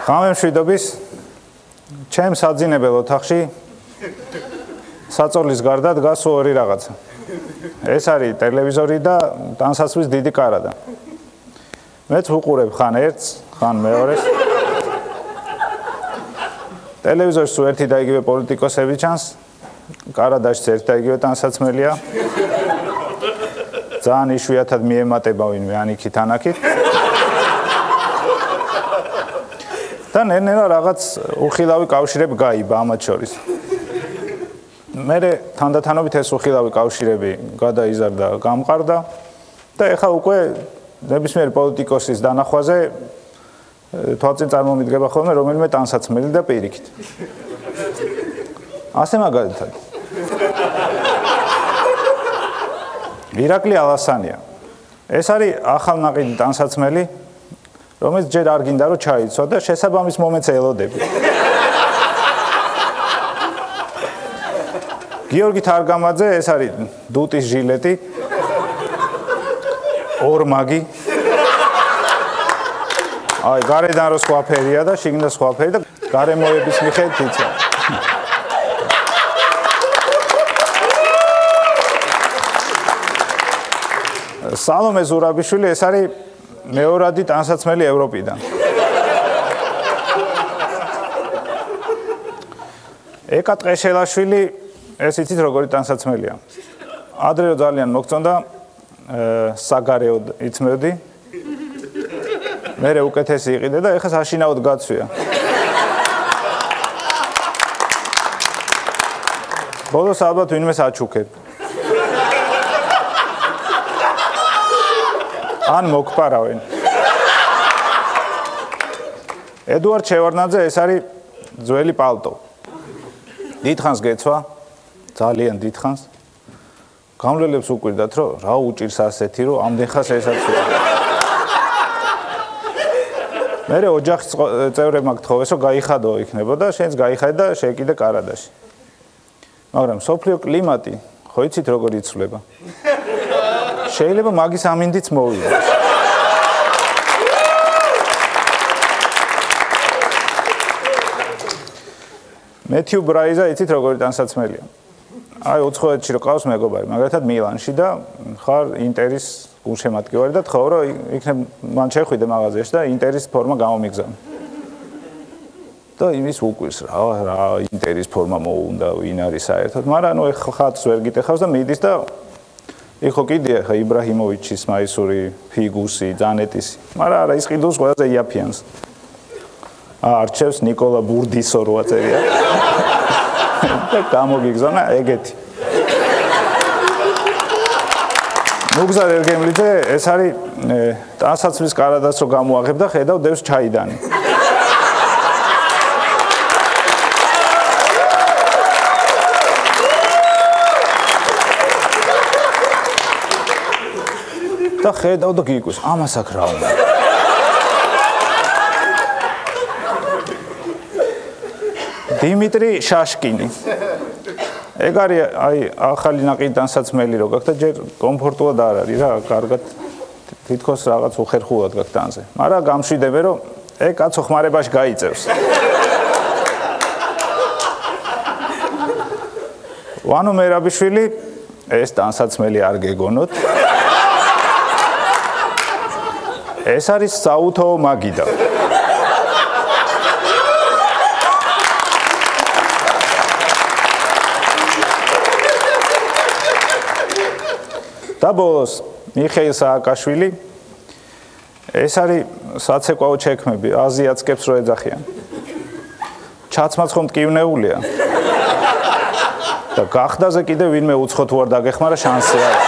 ღამე მშვიდობის ჩემს საძინებელ ოთახში საწოლის გარდა დგას ორი რაღაცა. ეს არის ტელევიზორი და ტანსაცმლის დიდი კარადა. მეც ვუყურებ ხან ერთს, ხან მეორეს. ტელევიზორში თუ ერთი და იგივე პოლიტიკოსები ჩანს, კარადაშიც ერთი და იგივე ტანსაცმელია. ძალიან იშვიათად მიემატება ვინმე ანიქით ანაკით. და ნენა რაღაც უხილავი კავშირები გაიბა ამათ შორის. მე თანდათანობით ეს უხილავი კავშირები გადაიზარდა, გამყარდა და ეხლა უკვე ნებისმიერი პოლიტიკოსის დანახვაზე თვალწინ წარმომიდგება ხოლმე რომელიმე ტანსაცმელი და პირიქით. ასე მაგალითად. ირაკლი ალასანია. ეს არის ახალნაყიდი ტანსაცმელი, რომელიც ჯერ არ გინდა რომ ჩაიცვა და შესაბამის მომენტს ელოდები. გიორგი თარგამაძე, ეს არის დუტის ჟილეტი, ორმაგი. აი, გარედან რო სხვა ფერია და შიგნიდან სხვა ფერი და გარემოების მიხედვით იცი. სალომე ზურაბიშვილი, ეს არის მეორადი ტანსაცმელი ევროპიდან. ეკა ტყეშელაშვილი, ეს იცით როგორი ტანსაცმელია. ადრე რო ძალიან მოგწონდა, საგარეოდ იწმევდი. მერე უკეთესი იყიდე და ეხლა საშინაოდ გაცვია. ბოლოს ალბათ ვინმე საჩუქებ. ან მოგპარავენ. ედუარდ შევარდნაძე, ეს არის ძველი პალტო. დიდხანს გეცვა, ძალიან დიდხანს. გამვლელებს უკვირდათ, რომ რა უჭირს ასეთი, რომ ამდენ ხანს ესაც ვიყო. მერე ოჯახის წევრებმა გთხოვეს, რომ გაიხადო იქნება და შენც გაიხადე და შეკიდე კარადაში. მაგრამ სოფლიო კლიმატი, ხო იცით როგორ იცვლება? შეიძლება მაგის ამინდიც მოვიდოს. მეთიუ ბრაიზა იცით როგორი ტანსაცმელია. აი 90-ში რო ყავს მეგობარი, მაგალითად მილანში და ხარ ინტერის გულშემატკივარი და თხოვ რომ იქნებ მან შეხვიდე მაღაზიაში და ინტერის ფორმა გამომიგზავნე. და იმის უკვირს რა ინტერის ფორმა მოუნდა, ვინ არის საერთოდ, მაგრამ ნუ ხატს ვერ გიტეხავს და მიდის და ეხო კიდია ხა იბრაჰიმოვიჩის მაისური, ფიგუსი, ზანეტისი, მაგრამ არა ის ყიდულს ყველაზე იაფიანს. არჩევს ნიკოლა ბურდისო რო აწერია. და გამოგიგზავნა ეგეთი. მუგზარ ერგემლიდე, ეს არის ტანსაცმლის კარადას რო გამოაღებ და ხედავ დევს ჩაიდანი. და ხედავ და გიგვს, ამას აქ რა უნდა. დიმიტრი შაშკინი. ეგ არის აი ახალი ნაყიდი ტანსაცმელი რო გაქვს და ჯერ კომფორტულად არ არის რა, კარგად თითქოს რაღაც უხერხულად გაქვს ტანზე. მაგრამ გამშვიდები რომ ეგ კაცო ხმარებაში გაიწევს. ვანო მერაბიშვილი, ეს ტანსაცმელი არ გეგონოთ. ეს არის საუთო მაგიდა. და ბოლოს მიხეილ სააკაშვილი, ეს არის საცეკვაო ჩექმები, აზიაცკებს რო ეძახიან. ჩაცმაც ხომ მტკივნეულია. და გახდაზე კიდე ვინმე უცხო თუ არ დაგეხმარა შანსი არის.